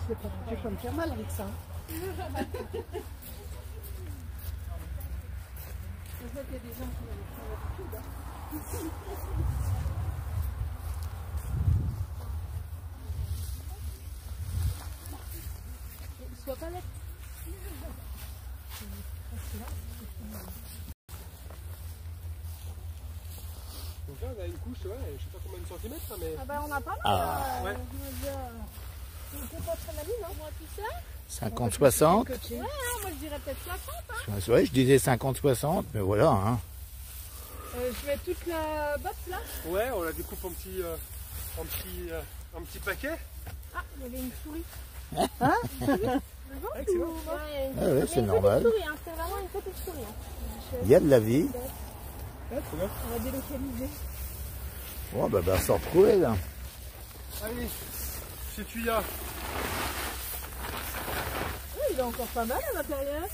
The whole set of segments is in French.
Je vais pas me faire mal avec ça. Je vois qu'il y a des gens qui ont l'habitude. Sois pas bête. Donc là on a une couche, ouais, je sais pas combien de centimètres, mais... Ah bah on a pas mal. Ouais. C'est pas très mal, non? Moi tout ça. 50-60. Ouais, moi je dirais peut-être 60. Hein. Ouais, je disais 50-60, mais voilà. Hein. Je mets toute la botte là. Ouais, on la découpe en petit paquet. Ah, il y avait une souris. Hein? Excellent. Ouais, c'est normal. Souris, hein. C'est vraiment une petite souris. Hein. Il y a de la vie. Ouais, trop bien. On va délocaliser. Bon, bah, se retrouver là. Allez, ce tuyau. Il est encore pas mal à l'intérieur.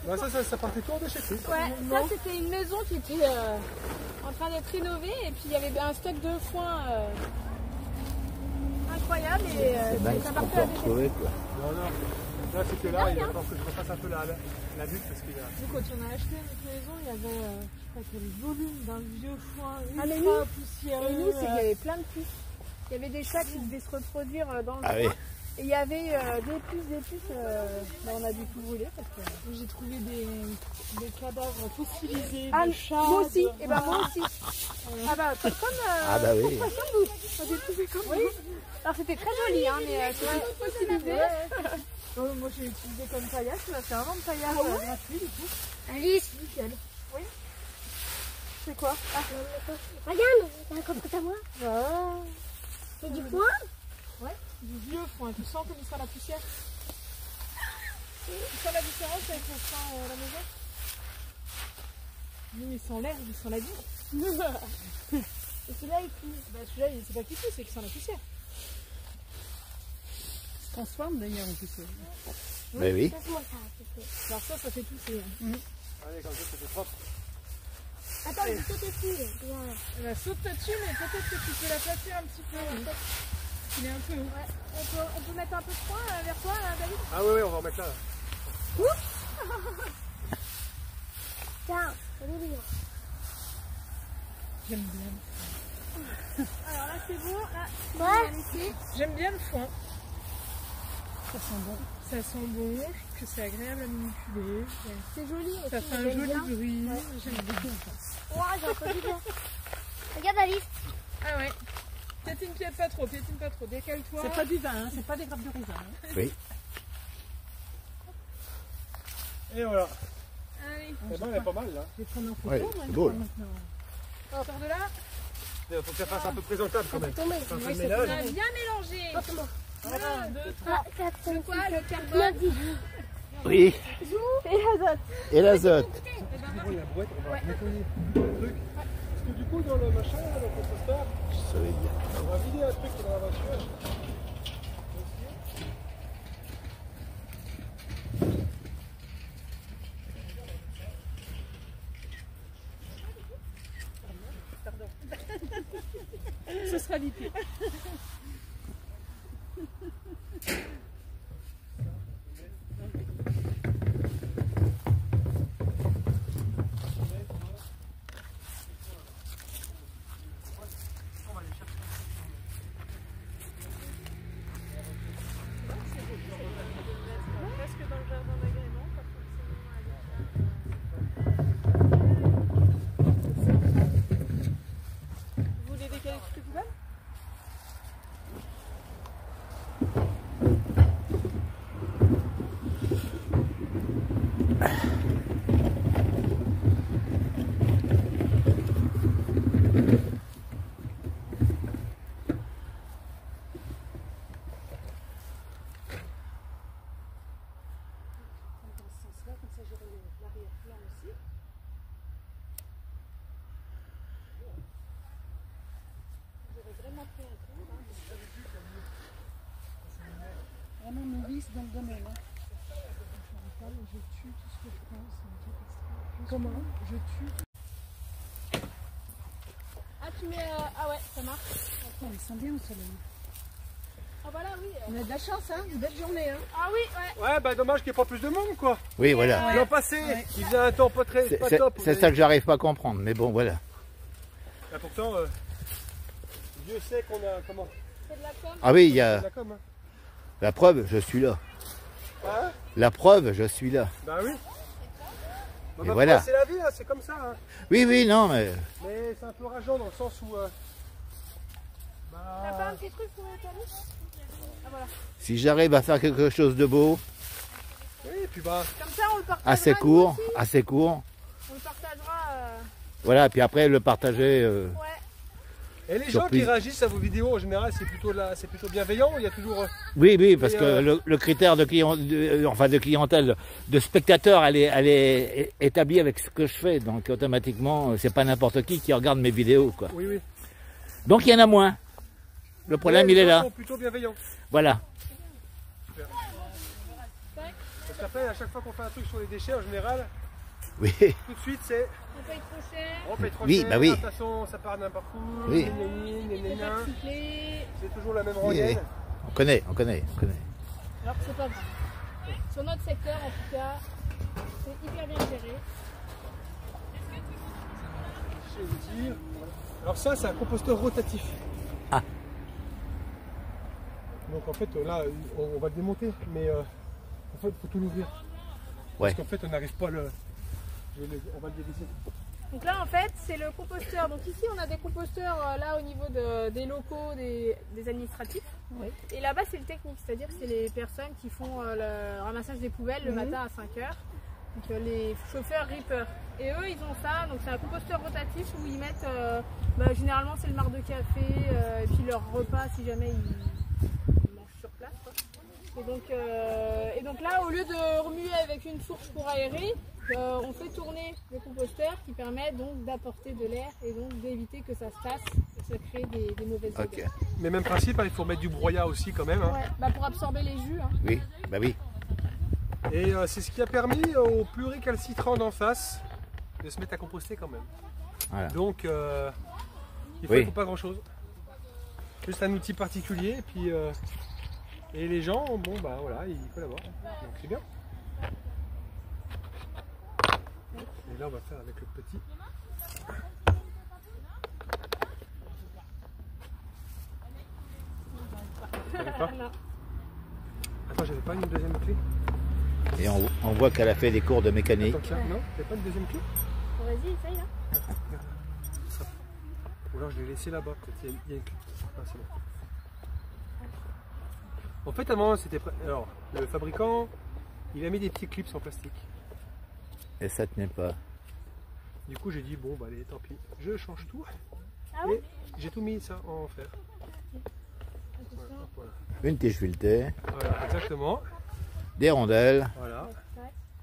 Bah ça partait tout de chez Chris. Ouais, ça c'était une maison qui était en train d'être rénovée et puis il y avait un stock de foin incroyable et ça partait à retrouver quoi. Non, là c'est que là, il va falloir que je refasse un peu la butte parce qu'il y a... Nous quand on a acheté notre maison, il y avait, je crois qu'il y avait le volume d'un vieux foin ultra poussiéreux. Et nous, c'est qu'il y avait plein de puces. Il y avait des chats qui devaient se reproduire dans le foin. Oui. Et il y avait des puces, on a dû tout brûler parce que j'ai trouvé des cadavres fossilisés de chats. Moi aussi, et ben moi aussi. Ah bah comme Ah bah oui. j'ai trouvé comme oui. Alors c'était très joli, hein, mais c'était tout fossilisé. Moi j'ai utilisé comme paillasse, c'est vraiment de paillasse gratuit du coup. Alice, Nickel. Oui. C'est quoi? regarde, t'as un copeau à moi. Ah. C'est du foin? Ouais, du vieux foin. Tu sens comme il sent la poussière? Tu sens la différence avec le foin à la maison? Nous, il sent l'air, il sent la vie. Et celui-là, il pue. Bah, celui-là, c'est pas qu'il pue, c'est qu'il sent la poussière. Il se transforme d'ailleurs en poussière. Mais oui. Alors ça fait pousser. Allez, comme ça fait propre. Attends, je saute dessus. Elle va sauter dessus, mais peut-être que tu peux la placer un petit peu. Il est un peu haut. Ouais. On peut mettre un peu de foin vers toi, David? Ah ouais, on va en mettre là. Tiens, salut bien. J'aime bien. Alors là c'est bon, là. Ouais. J'aime bien le foin. Ça sent bon. Ça sent bon, je trouve que c'est agréable à manipuler. C'est joli aussi. Ça fait un joli bruit. Ouais. J'aime bien. Ouais, j'ai entendu bien. Regarde Alice. Ah ouais. Piétine pas trop, décale-toi. C'est pas du vin, hein, c'est pas des grappes de raisin. Hein. Oui. Et voilà. Allez, Eh ben, elle est pas mal là. Je vais prendre en photo Ouais, moi, c'est je beau, crois, là. maintenant. on sort de là. Il faut que ça fasse un peu présentable quand même. Tomber. C'est un peu Oui, de on ménage. a bien mélangé. Porte-moi. 1, 2, 3. 4, 5, C'est quoi le 6, carbone? 10. Oui. Et l'azote. Et l'azote. C'est bon, il y a la brouette, on va nettoyer le truc. Parce que du coup, dans le machin, là, dans le composteur, Je savais bien. on va vider un truc qui est dans la voiture. Ce sera vite. Presque dans le jardin d'agrément, pas forcément. Vous voulez décaler toutes les poubelles? Vraiment novice dans le domaine. Hein. Je tue tout ce que je pense. Comment? Je tue. Ah, tu mets. Ah ouais, ça marche. Attends, il sent bien au soleil. Ah voilà, oui. On a de la chance, hein, une belle journée. Hein. Ah oui, ouais. Ouais, bah dommage qu'il n'y ait pas plus de monde, quoi. Oui, voilà. L'an passé, il faisait un temps pas très pas top. C'est ça que j'arrive pas à comprendre, mais bon, voilà. Et pourtant, Dieu sait qu'on a comment. C'est de la com. Ah oui, il y a La com, hein. la preuve, je suis là. Hein? La preuve, je suis là. Bah oui. Bah, Et ma voilà. foi, c'est la vie, hein, c'est comme ça. Hein. Oui, oui, non, mais Mais c'est un peu rageant dans le sens où. T'as pas un petit truc pour l'étaler? Ah voilà. si j'arrive à faire quelque chose de beau, Oui, et puis bah. Comme ça, on le partagera. assez nous court, aussi. assez court, On le partagera. voilà, puis après le partager. Ouais. Et les gens Surprise. qui réagissent à vos vidéos en général, c'est plutôt bienveillant. Il y a toujours. Oui, oui, parce Et, que le critère de clientèle, de spectateur, elle est établie avec ce que je fais. Donc automatiquement, c'est pas n'importe qui regarde mes vidéos, quoi. Oui, oui. Donc il y en a moins. Le problème, Mais il est les gens là. sont plutôt bienveillants. Voilà. Parce qu'après, à chaque fois qu'on fait un truc sur les déchets, en général, Oui. tout de suite, c'est. On paye trop cher. On paye trop Oui, cher, bah oui. de toute façon, ça part n'importe où. Oui. C'est pas recyclé. C'est toujours la même Oui, rengaine. oui. On connaît. Alors que c'est pas grave. Sur notre secteur, en tout cas, c'est hyper bien géré. Je vais vous dire. Alors ça, c'est un composteur rotatif. Ah. Donc en fait, là, on va le démonter, mais en fait, il faut tout l'ouvrir. Ouais. Parce qu'en fait, on n'arrive pas à le... On va le dévisser. Donc là, en fait, c'est le composteur. Donc ici, on a des composteurs là au niveau des locaux, des administratifs. Oui. Et là-bas, c'est le technique, c'est-à-dire que c'est les personnes qui font le ramassage des poubelles le matin à 5 h. Donc les chauffeurs rippers. Et eux, ils ont ça. Donc c'est un composteur rotatif où ils mettent, généralement, c'est le marc de café et puis leur repas si jamais ils mangent sur place, quoi. Et donc là, au lieu de remuer avec une fourche pour aérer, on fait tourner le composteur qui permet donc d'apporter de l'air et donc d'éviter que ça se tasse et ça crée des mauvaises odeurs. Ok. Mais même principe, hein, il faut mettre du broyat aussi quand même. Hein. Ouais, pour absorber les jus. Hein. Oui, bah oui. Et c'est ce qui a permis aux plurirécalcitrants d'en face de se mettre à composter quand même. Voilà. Donc, il Oui. faut pas grand chose. Juste un outil particulier, et puis et les gens, bon bah voilà, ils collaborent. Donc c'est bien. Et là, on va faire avec le petit. J'avais pas. Attends, j'avais pas une deuxième clé. Et on voit qu'elle a fait des cours de mécanique. Attends, tiens, non, t'avais pas une deuxième clé? Bon, vas-y, essaye là. Ou alors je l'ai laissé là-bas, peut-être il y a une clé. Ah, c'est bon. En fait, avant, c'était. Alors, le fabricant, il a mis des petits clips en plastique. Et ça tenait pas. Du coup, j'ai dit, bon, bah allez, tant pis. Je change tout. Ah oui. Et j'ai tout mis ça en fer. Voilà, Une tige filetée, voilà, exactement. des rondelles, Voilà.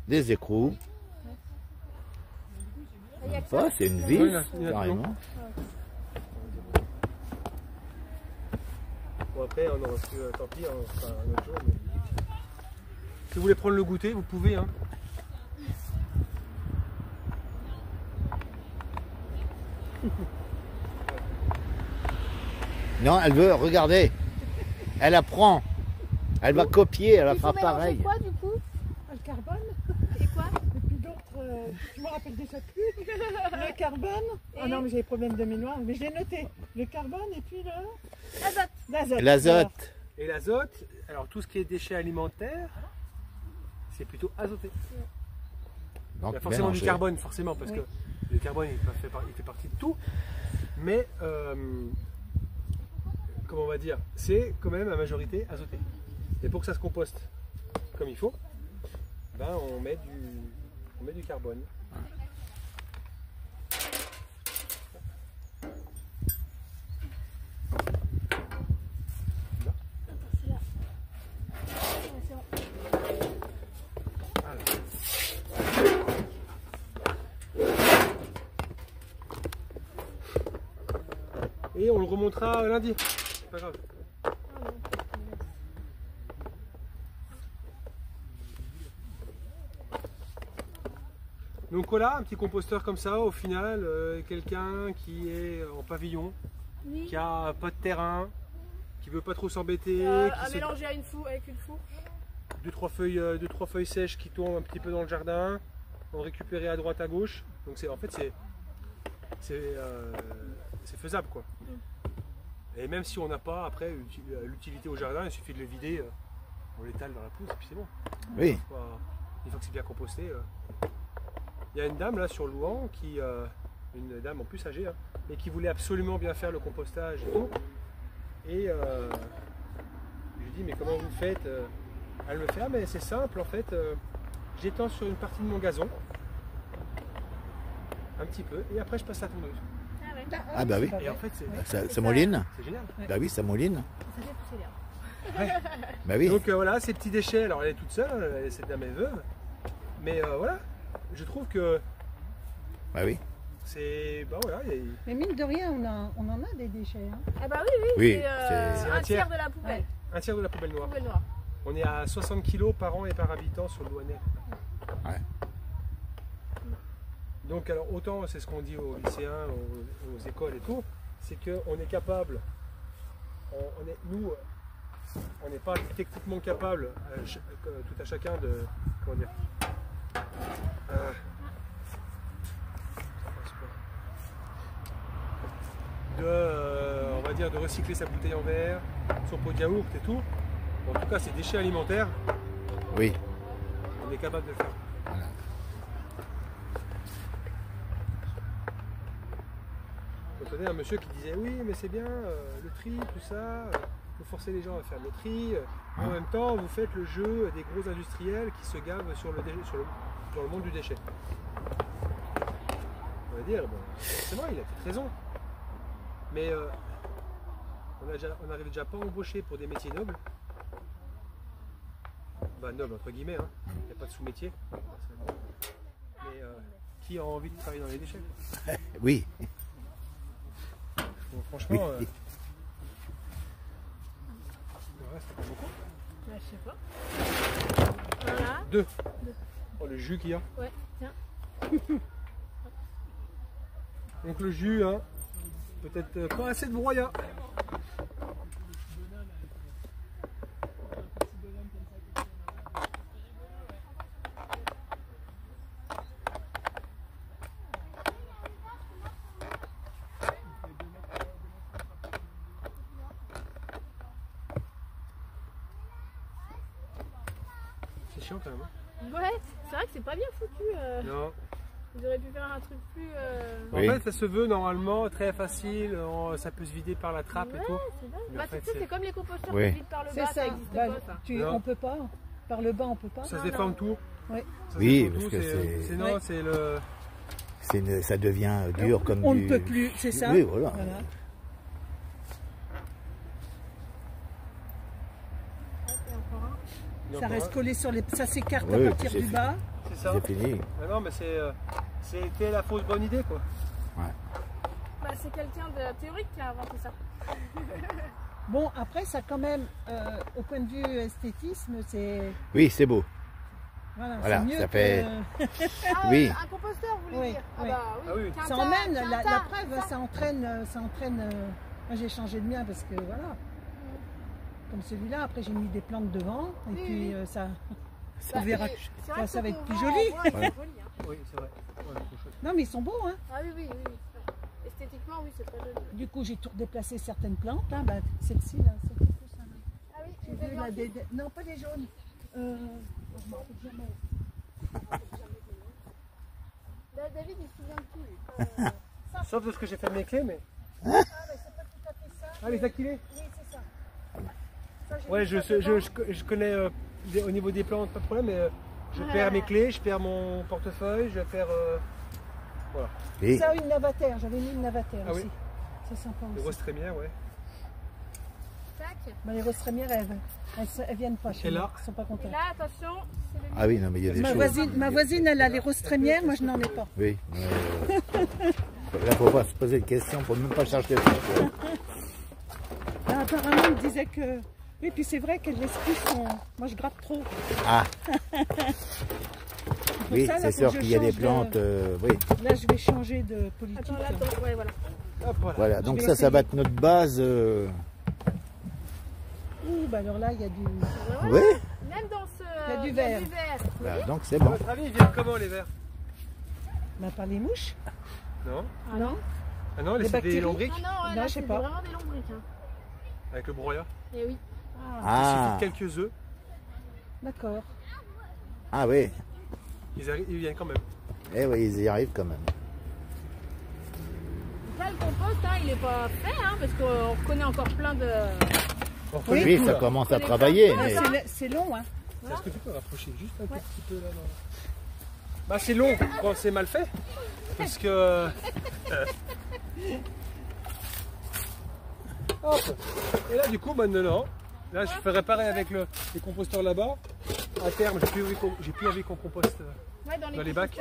des écrous. Il y a que ça. Ah, c'est une Oui, il y vis, en a toujours. carrément. Bon, après, on aura reçu, tant pis, on fera un autre jour. Mais... Si vous voulez prendre le goûter, vous pouvez. Hein. Non, elle veut, regardez. Elle apprend. Elle va copier, elle va Il faut faire mélanger pareil. quoi du coup? Le carbone, Et quoi? et puis d'autres, je me rappelle déjà plus. Le carbone. Ah non, mais j'ai des problèmes de mémoire, mais je l'ai noté. Le carbone et puis Azote. l'azote. L'azote. Et l'azote, alors tout ce qui est déchets alimentaires, c'est plutôt azoté. Il y Donc, a forcément du mélanger. carbone, forcément, parce Oui. que le carbone il fait partie de tout. Mais, comment on va dire, c'est quand même à majorité azoté. Et pour que ça se composte comme il faut, ben on met du carbone. Et on le remontera lundi. C'est pas grave. Donc voilà, un petit composteur comme ça, au final, quelqu'un qui est en pavillon, Oui. qui a pas de terrain, qui veut pas trop s'embêter, à mélanger avec une fourche. 2-3 feuilles sèches qui tombent un petit peu dans le jardin, en récupérer à droite à gauche. Donc en fait c'est faisable quoi. Et même si on n'a pas après l'utilité au jardin, il suffit de le vider, on l'étale dans la pousse et puis c'est bon. Oui. Une fois que c'est bien composté. Il y a une dame là sur Louan qui, une dame en plus âgée, hein, mais qui voulait absolument bien faire le compostage et tout. Et je lui dis mais comment vous faites? Elle me fait ah mais c'est simple en fait, j'étends sur une partie de mon gazon, un petit peu, et après je passe la tondeuse. Ah ouais. Ah bah oui. Et en fait Ça mouline. c'est génial. Bah oui, ça mouline. Ça fait pousser l'herbe. Bah oui. Donc voilà, ces petits déchets, alors elle est toute seule, cette dame est veuve, mais voilà, je trouve que Bah oui. c'est, bah voilà, Mais mine de rien, on en a des déchets. Hein. Ah bah oui, Oui, c'est c'est un un tiers de la poubelle. un tiers de la poubelle noire. Poubelle noire. On est à 60 kg par an et par habitant sur le Douanais. Ouais. Donc alors autant c'est ce qu'on dit aux lycéens, aux écoles et tout, c'est qu'on est capable, nous on n'est pas techniquement capable tout à chacun de, comment dire, on va dire de recycler sa bouteille en verre, son pot de yaourt et tout. En tout cas ces déchets alimentaires, Oui. on est capable de le faire. J'entendais un monsieur qui disait oui mais c'est bien le tri, tout ça, vous forcez les gens à faire le tri, en même temps vous faites le jeu des gros industriels qui se gavent dans le monde du déchet. On va dire, bon, forcément il a peut-être raison, mais on n'arrive déjà pas à embaucher pour des métiers nobles, bah nobles entre guillemets, hein. Il n'y a pas de sous-métier, mais qui a envie de travailler dans les déchets quoi. Oui. Bon, franchement, Oui. le reste, c'est pas beaucoup. Bah, je sais pas. Voilà. 2. Oh, le jus qu'il y a. Ouais, tiens. Donc le jus, hein, peut-être pas assez de broyat. C'est chiant quand même. Hein. Ouais, c'est vrai que c'est pas bien foutu. Non. Ils auraient pu faire un truc plus. Oui. En fait, ça se veut normalement très facile, ça peut se vider par la trappe Ouais, et tout. c'est dingue. Mais Bah, en fait, tu sais, c'est comme les composteurs Oui. qui vident par le C'est bas, ça. ça existe Bah, pas ça. Non. on peut pas. Par le bas, on peut pas. Ça se Non, déforme non. tout. Oui. Ça se Oui, déforme parce tout, que c'est- non, Ouais. c'est le. Ça devient dur comme On du... ne peut plus, c'est ça. Oui, voilà. Voilà. Hop, et encore un. il y a Ça encore reste un. collé sur les. Ça s'écarte Oui, à partir c'est du fini. bas. C'est ça. C'est fini. Ah non, mais c'était la fausse bonne idée quoi. Bah, c'est quelqu'un de théorique qui a inventé ça. Bon, après, ça quand même, au point de vue esthétisme, c'est. Oui, c'est beau. Voilà, Voilà, c'est mieux ça que- fait- Ah, Oui. Un composteur, vous voulez Oui, dire? Ah oui. bah Ah oui. Quinta, Ça emmène, la Quinta, preuve, ça. ça entraîne. Moi, j'ai changé de mien parce que voilà. Comme celui-là, après, j'ai mis des plantes devant. Et Oui, puis, oui. ça. Bah, verra. c'est vrai que ça va ce être qu'on plus vend joli. en bois, c'est Ouais. joli, hein. Oui, c'est vrai. Ouais, c'est chouette. Non, mais ils sont beaux, hein. Ah oui, oui, oui. Ouais. Esthétiquement, oui, c'est très joli. Du coup, j'ai tout redéplacé certaines plantes. Là, bah, celle-ci, là, celle qui pousse, là. Ah oui, J'ai vu, là, non, pas des jaunes. Je m'en rappelle jamais. Là, David, il se souvient de tout, lui. Sauf de ce que j'ai fait de mes clés, mais. Ah, mais c'est pas tout à fait ça. Ah, les activés. Oui, c'est ça. Ça, j'ai Ouais, mis je ça dedans. je connais au niveau des plantes, pas de problème, mais je Ouais. perds mes clés, je perds mon portefeuille, je perds. Voilà. Oui. Ça, une navataire. J'avais mis une navataire Ah aussi. oui. C'est sympa Les aussi. roses trémières, ouais. Tac. Bah, les roses trémières, elles viennent pas chez Et nous. là Elles sont pas Et contentes. là, attention, c'est le Ah oui, non, mais il y a des Ma choses. voisine, elle a les roses trémières, moi je n'en ai pas. Oui. Là, faut pas se poser de questions, faut même pas chercher. Là, apparemment, elle disait que. Oui, puis c'est vrai que les spruces sont. Moi je gratte trop. Ah, Pour oui, ça, là, c'est faut sûr que je qu'il y a des change plantes. Oui. Là, je vais changer de politique. Attends, là, attends, ouais, voilà. Hop, voilà. Voilà, donc vais ça va essayer. être notre base. Ouh, bah alors là, il y a du... Oui. Même dans ce... Il y a du verre. Bah, donc c'est À bon. votre avis, ils viennent comment les vers? Bah, par les mouches. Non? Ah non? Ah non, Les c'est des bactéries? lombriques Ah non, ouais, Non, là, je sais c'est pas. vraiment des lombriques. Hein. avec le broyat. Et oui. Il Ah, suffit de quelques œufs, D'accord. ah oui. ils viennent quand même. Eh oui, ils y arrivent quand même. Donc là, le compost, hein, il n'est pas fait, hein, parce qu'on reconnaît encore plein de... On reconnaît Oui, tout, ça là. commence à les travailler. plantes, Mais... C'est long, hein. Est-ce que tu peux rapprocher juste un tout petit peu là Bah c'est long quand c'est mal fait. Parce que... Hop. Et là du coup maintenant, là je ferai pareil avec les composteurs là-bas. À terme, j'ai plus envie qu'on composte Ouais, dans les bacs.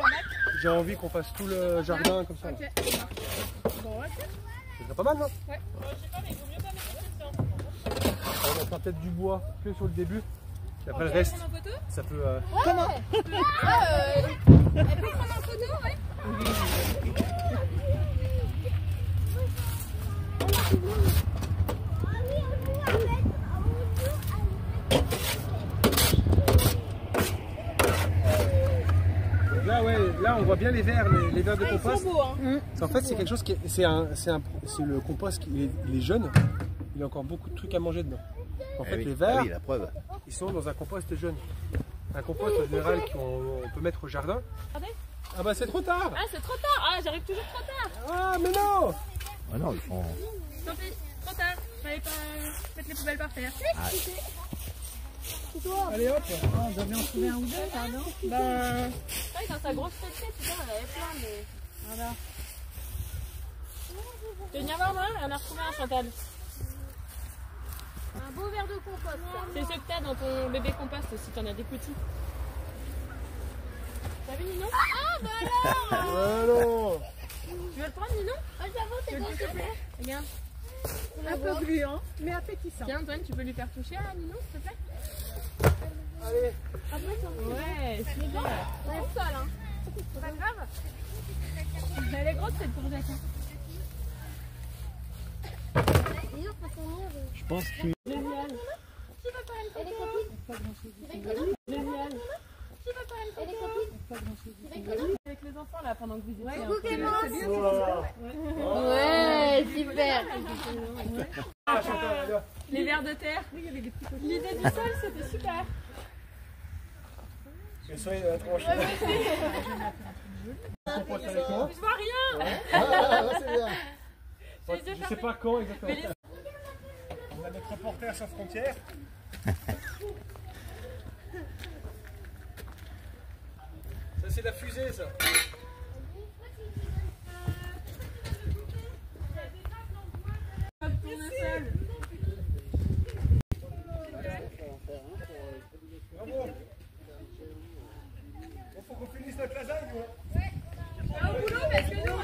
J'ai envie qu'on fasse tout le jardin comme ça. Ok. Bon, ouais. C'est déjà pas mal non? Ouais. Je sais pas, mais il vaut mieux pas mettre tout ça. On mettra peut-être du bois que sur le début. Et après le reste, Prendre en photo? ça peut... Comment? Elle peut prendre en photo, ouais. Là ouais, là on voit bien les vers, les vers de Ah, ils compost. sont beaux, hein. En fait, c'est quelque chose qui c'est le compost qui il est jeune. Il a encore beaucoup de trucs à manger dedans. En fait, oui. les vers, Ah oui, la preuve. ils sont dans un compost jeune. Un compost en général qu'on peut mettre au jardin. Regardez. Ah bah c'est trop tard. Ah, c'est trop tard. Ah, j'arrive toujours trop tard. Ah mais non. Ah non, ils font... Tant pis, trop tard. Fallait pas mettre les poubelles par terre. Allez hop. On devait en trouver un ou deux, là, non? Ben... Ouais, dans sa grosse petite, tu vois, elle avait plein, mais... Voilà. Tu veux venir voir, moi? On a retrouvé un, Chantal. Un beau verre de compost. C'est ce que t'as dans ton bébé compost, si t'en as des petits. T'as vu, Ninon? Ah, bah alors. Alors. Tu veux le prendre, Ninon? Ah, j'avoue, c'est bon, s'il te plaît. Regarde. Un peu gluant, mais appétissant. Tiens, Antoine, tu peux lui faire toucher à Ninon, s'il te plaît? Allez. Ouais, c'est bien. On est au sol, hein. C'est pas grave. Elle est grosse, cette courgette. Les autres, elles sont mieux. Je pense que... Génial. Elle est copine. Génial. Elle est copine. Avec les enfants, là, pendant que vous étiez Ouais, super. Ah, Chantal, alors. les vers de terre. L'idée du sol, c'était super. Et soyez tranchés. Compost avec moi. Je vois rien. c'est bien. Je sais pas quand exactement. On a notre reporter sans frontières. Ça c'est la fusée ça. Bravo. Il faut qu'on finisse notre lasagne. Au boulot, parce que nous, on